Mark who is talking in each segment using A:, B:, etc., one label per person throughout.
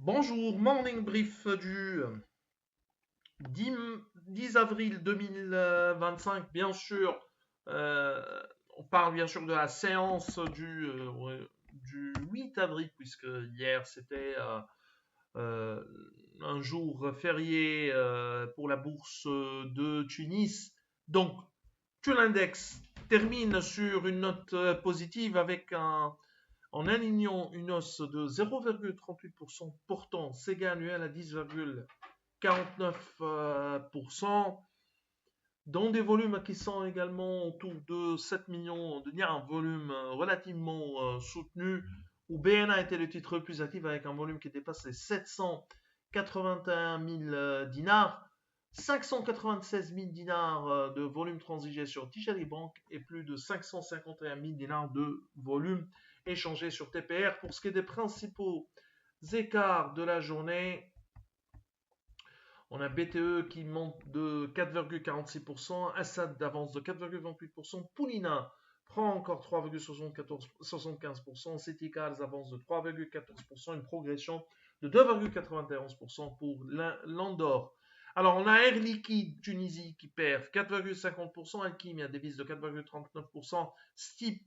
A: Bonjour, morning brief du 10, 10 avril 2025. Bien sûr, euh, on parle bien sûr de la séance du 8 avril, puisque hier c'était euh, un jour férié pour la bourse de Tunis. Donc, tout l'index termine sur une note positive avec en alignant une hausse de 0,38%, portant ses gains annuels à 10,49%, dans des volumes qui sont également autour de 7 millions de dinars, un volume relativement soutenu, où BNA était le titre le plus actif avec un volume qui dépasse les 781 000 dinars, 596 000 dinars de volume transigé sur Tijari Bank et plus de 551 000 dinars de volume échangé sur TPR. Pour ce qui est des principaux écarts de la journée, on a BTE qui monte de 4,46%, Assad d'avance de 4,28%, Poulina prend encore 3,75%, Citicals avance de 3,14%, une progression de 2,91% pour l'Andorre. Alors, on a Air Liquide Tunisie qui perd 4,50%, Alkimia devise de 4,39%, Stip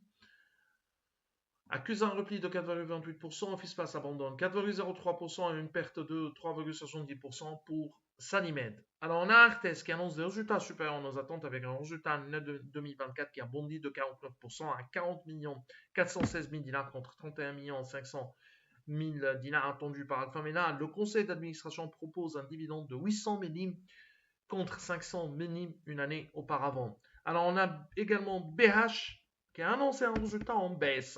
A: accuse un repli de 4,28%, Fispas abandonne 4,03% et une perte de 3,70% pour Sanimed. Alors on a Artes qui annonce des résultats supérieurs à nos attentes avec un résultat net de 2024 qui a bondi de 49% à 40 416 000 dinars contre 31 500 000 dinars attendus par Alpha Mena. Le conseil d'administration propose un dividende de 800 000 contre 500 000 une année auparavant. Alors on a également BH qui a annoncé un résultat en baisse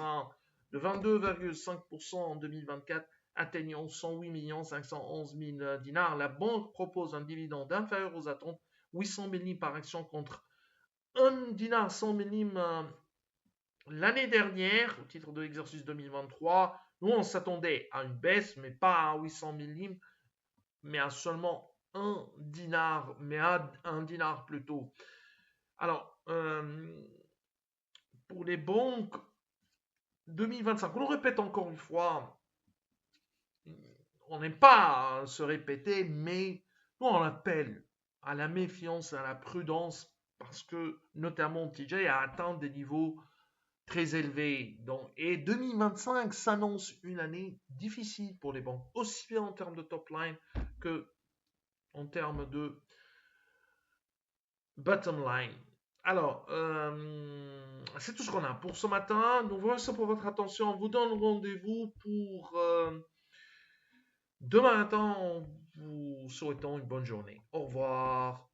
A: de 22,5% en 2024, atteignant 108 511 000 dinars. La banque propose un dividende inférieur aux attentes, 800 000 par action contre 1 dinar 100 000 l'année dernière, au titre de l'exercice 2023. Nous, on s'attendait à une baisse, mais pas à 800 000, mais à seulement 1 dinar, mais à 1 dinar plutôt. Alors, pour les banques, 2025, on le répète encore une fois, on n'aime pas se répéter, mais nous on appelle à la méfiance et à la prudence parce que notamment TJ a atteint des niveaux très élevés. Donc, et 2025 s'annonce une année difficile pour les banques, aussi bien en termes de top line que en termes de bottom line. Alors, c'est tout ce qu'on a pour ce matin. Donc, voilà ça pour votre attention. On vous donne rendez-vous pour demain matin en vous souhaitant une bonne journée. Au revoir.